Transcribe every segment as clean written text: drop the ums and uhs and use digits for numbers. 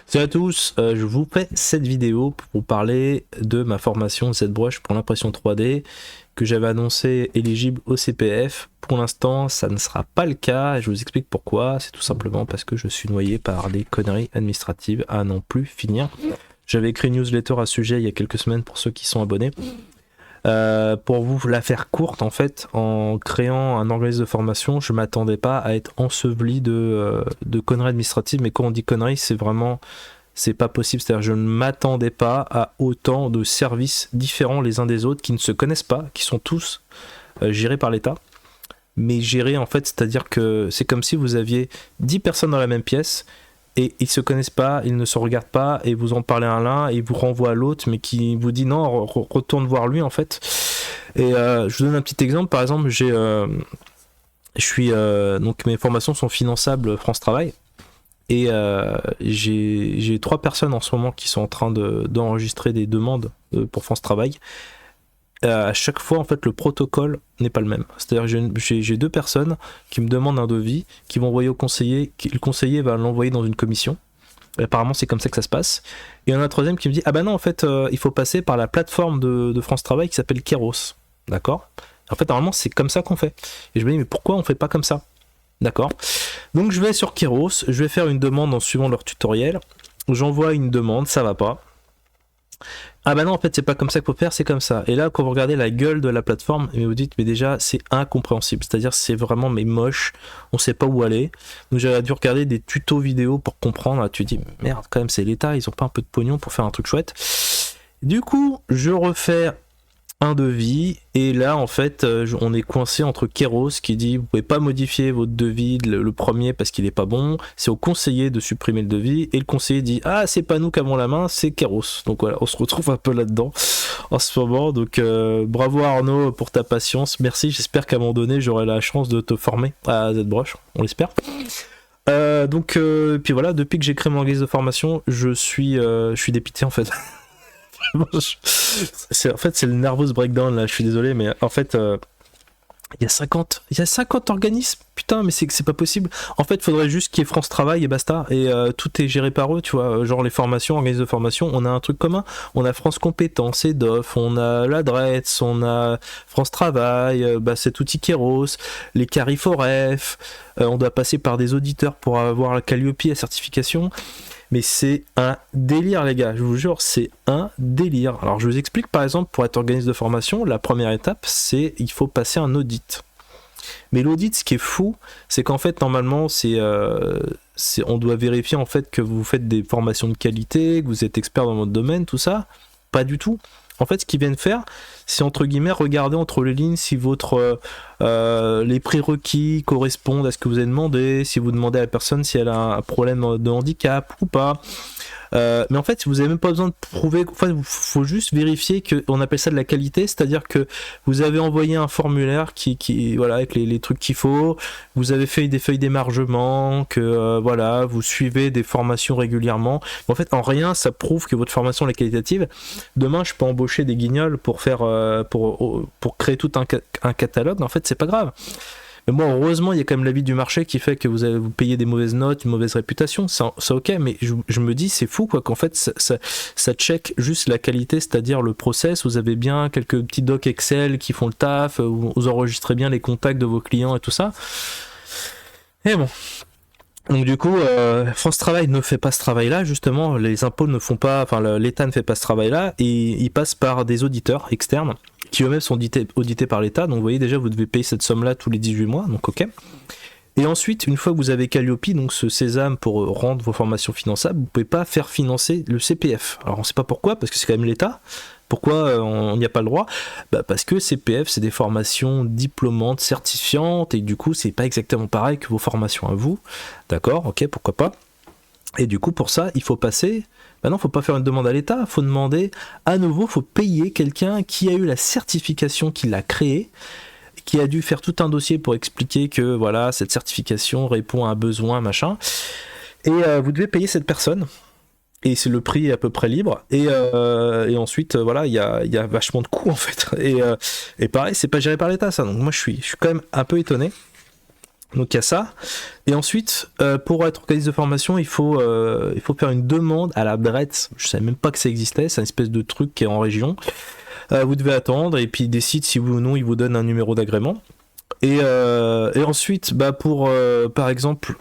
Salut à tous, je vous fais cette vidéo pour vous parler de ma formation ZBrush pour l'impression 3D que j'avais annoncé éligible au CPF. Pour l'instant, ça ne sera pas le cas et je vous explique pourquoi. C'est tout simplement parce que je suis noyé par des conneries administratives à n'en plus finir. J'avais écrit une newsletter à ce sujet il y a quelques semaines pour ceux qui sont abonnés. Pour vous la faire courte, en fait, en créant un organisme de formation, je m'attendais pas à être enseveli de conneries administratives, mais quand on dit conneries, c'est vraiment, c'est pas possible, c'est-à-dire je ne m'attendais pas à autant de services différents les uns des autres, qui ne se connaissent pas, qui sont tous gérés par l'État, mais gérés en fait, c'est-à-dire que c'est comme si vous aviez 10 personnes dans la même pièce, et ils se connaissent pas, ils ne se regardent pas, et vous en parlez à l'un, et il vous renvoie à l'autre, mais qui vous dit non, retourne voir lui en fait. Et je vous donne un petit exemple, par exemple, donc mes formations sont finançables France Travail, et j'ai 3 personnes en ce moment qui sont en train d'enregistrer des demandes pour France Travail. À chaque fois en fait le protocole n'est pas le même, c'est-à-dire j'ai 2 personnes qui me demandent un devis, qui vont envoyer au conseiller, le conseiller va l'envoyer dans une commission, apparemment c'est comme ça que ça se passe, et il y en a un troisième qui me dit ah bah non en fait il faut passer par la plateforme de France Travail qui s'appelle Kairos, d'accord, en fait normalement c'est comme ça qu'on fait, et je me dis mais pourquoi on fait pas comme ça, d'accord, donc je vais sur Kairos, je vais faire une demande en suivant leur tutoriel, j'envoie une demande, ça va pas. Ah bah non en fait c'est pas comme ça qu'il faut faire, c'est comme ça. Et là quand vous regardez la gueule de la plateforme, vous dites mais déjà c'est incompréhensible, c'est-à-dire c'est vraiment mais moche, on sait pas où aller. Donc j'avais dû regarder des tutos vidéo pour comprendre, là, tu te dis merde quand même c'est l'État, ils ont pas un peu de pognon pour faire un truc chouette. Du coup je refais un devis, et là en fait on est coincé entre Kairos qui dit vous pouvez pas modifier votre devis, le premier parce qu'il est pas bon, c'est au conseiller de supprimer le devis, et le conseiller dit ah c'est pas nous qui avons la main, c'est Kairos. Donc voilà, on se retrouve un peu là-dedans en ce moment, donc bravo Arnaud pour ta patience, merci, j'espère qu'à un moment donné j'aurai la chance de te former à ZBrush, on l'espère. Puis voilà, depuis que j'ai créé mon organisme de formation, je suis dépité en fait. En fait c'est le nervous breakdown là, je suis désolé, mais en fait il y a 50 organismes, putain mais c'est pas possible. En fait il faudrait juste qu'il y ait France Travail et basta, et tout est géré par eux, tu vois, genre les formations, organismes de formation, on a un truc commun, on a France Compétences, EDOF, on a l'adresse, on a France Travail, cet outil Kairos, les Cariforef, on doit passer par des auditeurs pour avoir la Calliope, la certification. Mais c'est un délire les gars, je vous jure, c'est un délire. Alors je vous explique, par exemple, pour être organisme de formation, la première étape, c'est il faut passer un audit. Mais l'audit, ce qui est fou, c'est qu'en fait, normalement, on doit vérifier en fait que vous faites des formations de qualité, que vous êtes expert dans votre domaine, tout ça. Pas du tout. En fait, ce qu'ils viennent faire, c'est entre guillemets regarder entre les lignes si les prérequis correspondent à ce que vous avez demandé, si vous demandez à la personne si elle a un problème de handicap ou pas. Mais en fait, vous n'avez même pas besoin de prouver, enfin, il faut juste vérifier qu'on appelle ça de la qualité, c'est-à-dire que vous avez envoyé un formulaire voilà, avec les trucs qu'il faut, vous avez fait des feuilles d'émargement, que voilà, vous suivez des formations régulièrement. En fait, en rien, ça prouve que votre formation est qualitative. Demain, je peux embaucher des guignols pour faire, pour créer tout un catalogue. En fait, c'est pas grave. Mais bon, heureusement, il y a quand même l'avis du marché qui fait que vous payez des mauvaises notes, une mauvaise réputation, c'est ok, mais je me dis, c'est fou, quoi, qu'en fait, ça check juste la qualité, c'est-à-dire le process, vous avez bien quelques petits docs Excel qui font le taf, vous enregistrez bien les contacts de vos clients et tout ça. Et bon. Donc du coup, France Travail ne fait pas ce travail-là, justement, les impôts ne font pas, enfin l'État ne fait pas ce travail-là, et ils passent par des auditeurs externes, qui eux-mêmes sont audités par l'État, donc vous voyez déjà, vous devez payer cette somme-là tous les 18 mois, donc ok. Et ensuite, une fois que vous avez Calliope, donc ce sésame pour rendre vos formations finançables, vous ne pouvez pas faire financer le CPF. Alors on ne sait pas pourquoi, parce que c'est quand même l'État. Pourquoi on n'y a pas le droit ? Parce que CPF, c'est des formations diplômantes, certifiantes, et du coup, c'est pas exactement pareil que vos formations à vous. D'accord, ok, pourquoi pas. Et du coup, pour ça, il faut passer... non, faut pas faire une demande à l'État, faut demander à nouveau, faut payer quelqu'un qui a eu la certification, qui l'a créée, qui a dû faire tout un dossier pour expliquer que voilà, cette certification répond à un besoin, machin. Et vous devez payer cette personne. Et c'est le prix à peu près libre, et ensuite voilà, il y a vachement de coûts en fait, et pareil, c'est pas géré par l'État ça, donc moi je suis quand même un peu étonné. Donc il y a ça. Et ensuite, pour être organisme de formation, il faut faire une demande à la BRETS. Je savais même pas que ça existait. C'est une espèce de truc qui est en région. Vous devez attendre et puis ils décident si oui ou non ils vous donnent un numéro d'agrément. Et ensuite, pour par exemple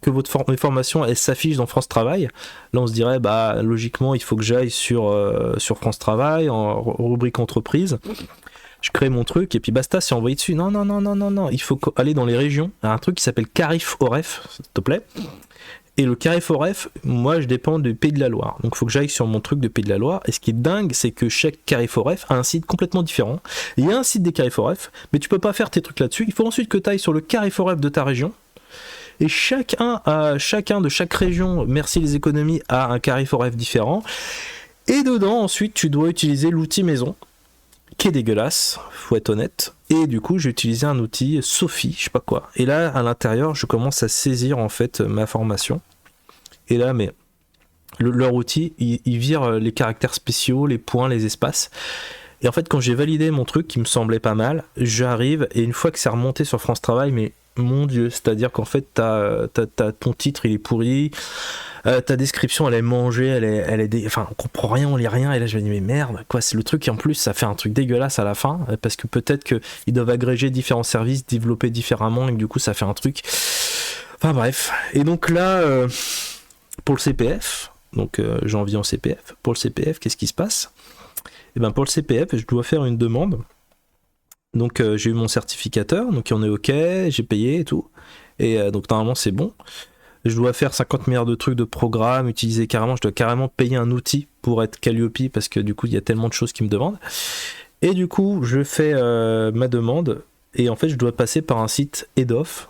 que votre formation elle s'affiche dans France Travail, là on se dirait logiquement il faut que j'aille sur France Travail en rubrique entreprise. Je crée mon truc et puis basta, c'est envoyé dessus. Non, non, non, non, non, non. Il faut aller dans les régions. Il y a un truc qui s'appelle Carif Oref, s'il te plaît. Et le Carif Oref, moi je dépends du Pays de la Loire. Donc il faut que j'aille sur mon truc de Pays de la Loire. Et ce qui est dingue, c'est que chaque Carif Oref a un site complètement différent. Il y a un site des Carif Oref, mais tu peux pas faire tes trucs là-dessus. Il faut ensuite que tu ailles sur le Carif Oref de ta région. Et chacun de chaque région, merci les économies, a un Carif Oref différent. Et dedans, ensuite, tu dois utiliser l'outil maison, qui est dégueulasse, faut être honnête. Et du coup, j'ai utilisé un outil Sophie, je sais pas quoi. Et là, à l'intérieur, je commence à saisir en fait ma formation. Et là, mais leur outil, il vire les caractères spéciaux, les points, les espaces. Et en fait, quand j'ai validé mon truc, qui me semblait pas mal, j'arrive, et une fois que c'est remonté sur France Travail, mais mon Dieu, c'est-à-dire qu'en fait, t'as ton titre, il est pourri, ta description, elle est mangée, enfin, on comprend rien, on lit rien, et là, je me dis, mais merde, quoi, c'est le truc, et en plus, ça fait un truc dégueulasse à la fin, parce que peut-être qu'ils doivent agréger différents services, développer différemment, et que du coup, ça fait un truc. Enfin, bref. Et donc là, pour le CPF, donc janvier en CPF, pour le CPF, qu'est-ce qui se passe ? Et ben pour le CPF, je dois faire une demande. Donc j'ai eu mon certificateur, donc on est ok, j'ai payé et tout. Et donc normalement c'est bon. Je dois faire 50 milliards de trucs de programmes, utiliser carrément, je dois carrément payer un outil pour être Calliope parce que du coup il y a tellement de choses qui me demandent. Et du coup je fais ma demande et en fait je dois passer par un site Head-Off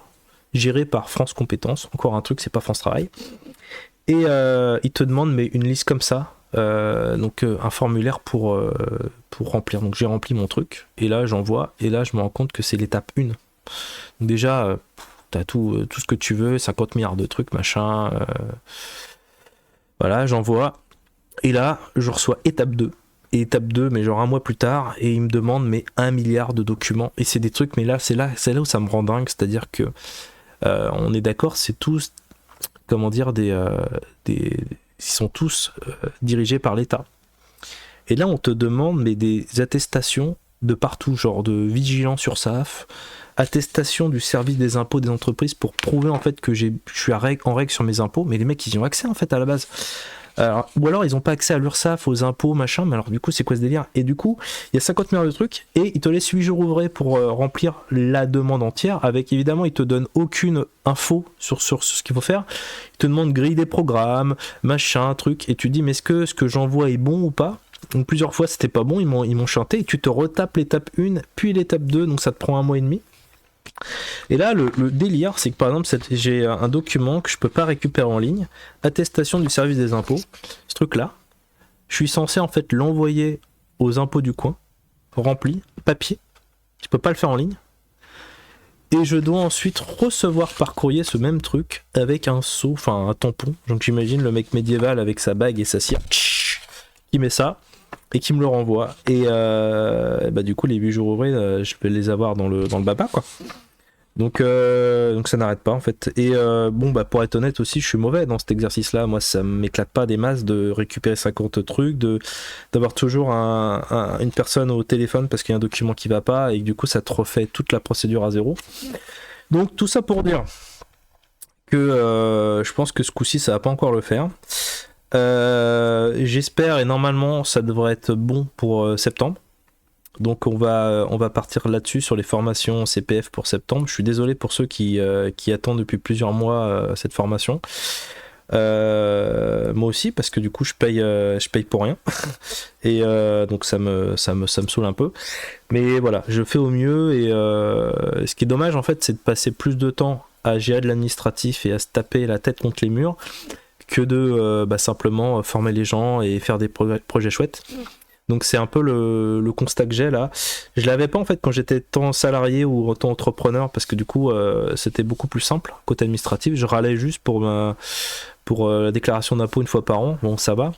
géré par France Compétences. Encore un truc, c'est pas France Travail. Et il te demande mais une liste comme ça. Donc un formulaire pour remplir. Donc j'ai rempli mon truc et là j'envoie et là je me rends compte que c'est l'étape 1. Donc déjà t'as tout ce que tu veux, 50 milliards de trucs machin, voilà, j'envoie et là je reçois étape 2 et étape 2 mais genre un mois plus tard et il me demande mais 1 milliard de documents et c'est des trucs mais là c'est là où ça me rend dingue, c'est-à-dire que on est d'accord, c'est tous comment dire ils sont tous dirigés par l'État. Et là, on te demande mais des attestations de partout, genre de vigilance URSSAF, attestation du service des impôts des entreprises pour prouver en fait que je suis en règle sur mes impôts. Mais les mecs, ils y ont accès en fait à la base. Ou alors ils n'ont pas accès à l'URSSAF, aux impôts, machin, mais alors du coup c'est quoi ce délire ? Et du coup, il y a 50 milliards de trucs, et ils te laissent 8 jours ouvrés pour remplir la demande entière, avec évidemment, ils te donnent aucune info sur ce qu'il faut faire, ils te demandent grille des programmes, machin, truc, et tu te dis, mais est-ce que ce que j'envoie est bon ou pas ? Donc plusieurs fois c'était pas bon, ils m'ont chanté, et tu te retapes l'étape 1, puis l'étape 2, donc ça te prend 1 mois et demi. Et là, le délire, c'est que par exemple, j'ai un document que je peux pas récupérer en ligne, attestation du service des impôts, ce truc-là, je suis censé en fait l'envoyer aux impôts du coin, rempli, papier, je peux pas le faire en ligne, et je dois ensuite recevoir par courrier ce même truc avec un seau, enfin un tampon, donc j'imagine le mec médiéval avec sa bague et sa cire, qui met ça, et qui me le renvoie, et du coup les 8 jours ouvrés, je vais les avoir dans le baba quoi. Donc ça n'arrête pas en fait. Et pour être honnête aussi, je suis mauvais dans cet exercice-là. Moi, ça m'éclate pas des masses de récupérer 50 trucs, d'avoir toujours une personne au téléphone parce qu'il y a un document qui va pas et que du coup ça te refait toute la procédure à zéro. Donc tout ça pour dire que je pense que ce coup-ci ça va pas encore le faire. J'espère et normalement ça devrait être bon pour septembre. Donc on va partir là-dessus sur les formations CPF pour septembre. Je suis désolé pour ceux qui attendent depuis plusieurs mois cette formation. Moi aussi parce que du coup je paye pour rien et donc ça me saoule un peu. Mais voilà, je fais au mieux et ce qui est dommage en fait c'est de passer plus de temps à gérer de l'administratif et à se taper la tête contre les murs que de simplement former les gens et faire des projets chouettes. Donc c'est un peu le constat que j'ai là. Je l'avais pas en fait quand j'étais tant salarié ou tant entrepreneur parce que du coup c'était beaucoup plus simple côté administratif. Je râlais juste pour la déclaration d'impôt une fois par an. Bon ça va.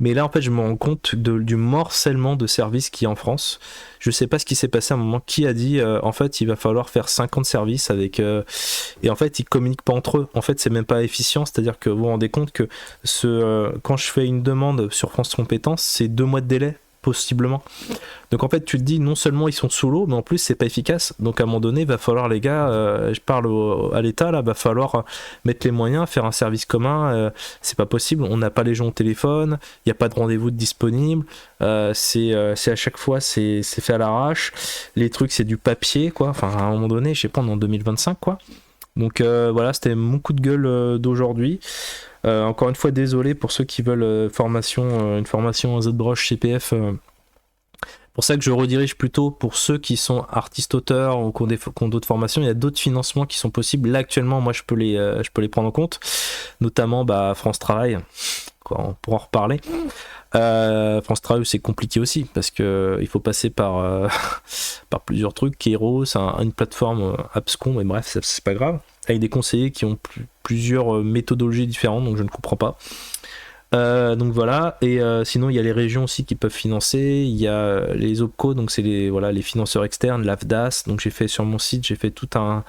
Mais là, en fait, je me rends compte du morcellement de services qu'il y a en France. Je sais pas ce qui s'est passé à un moment. Qui a dit, en fait, il va falloir faire 50 services avec. Et en fait, ils communiquent pas entre eux. En fait, c'est même pas efficient. C'est-à-dire que vous vous rendez compte que quand je fais une demande sur France Compétences, c'est 2 mois de délai, possiblement. Donc en fait, tu te dis, non seulement ils sont sous l'eau, mais en plus, c'est pas efficace. Donc à un moment donné, va falloir, les gars, je parle à l'État, là, va falloir mettre les moyens, faire un service commun. C'est pas possible, on n'a pas les gens au téléphone, il n'y a pas de rendez-vous disponible. C'est à chaque fois, c'est fait à l'arrache. Les trucs, c'est du papier, quoi. Enfin, à un moment donné, je sais pas, on est en 2025, quoi. Donc voilà, c'était mon coup de gueule d'aujourd'hui. Encore une fois, désolé pour ceux qui veulent une formation en ZBrush CPF. Pour ça que je redirige plutôt pour ceux qui sont artistes-auteurs ou qui ont d'autres formations. Il y a d'autres financements qui sont possibles. Là, actuellement, moi, je peux les prendre en compte. Notamment France Travail. Quoi, on pourra en reparler. France Travail, c'est compliqué aussi parce que il faut passer par plusieurs trucs. Kero, c'est une plateforme abscon, mais bref, c'est pas grave. Avec des conseillers qui ont plusieurs méthodologies différentes, donc je ne comprends pas. Donc voilà, et sinon il y a les régions aussi qui peuvent financer, il y a les OPCO, donc c'est les financeurs externes, l'AFDAS, donc j'ai fait sur mon site, j'ai fait tout un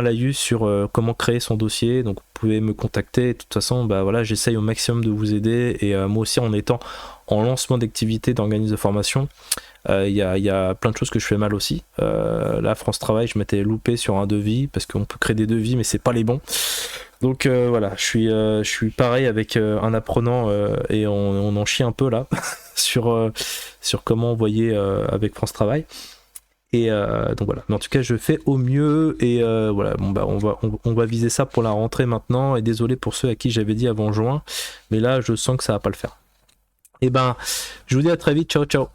laïus sur comment créer son dossier, donc vous pouvez me contacter, de toute façon voilà, j'essaye au maximum de vous aider, et moi aussi en étant en lancement d'activité d'organisme de formation, il y a plein de choses que je fais mal aussi. Là, France Travail, je m'étais loupé sur un devis, parce qu'on peut créer des devis, mais c'est pas les bons. Donc voilà, je suis pareil avec un apprenant et on en chie un peu là sur comment envoyer avec France Travail. Et donc voilà, mais en tout cas je fais au mieux et voilà, bon on va viser ça pour la rentrée maintenant, et désolé pour ceux à qui j'avais dit avant juin, mais là je sens que ça va pas le faire. Et je vous dis à très vite, ciao ciao.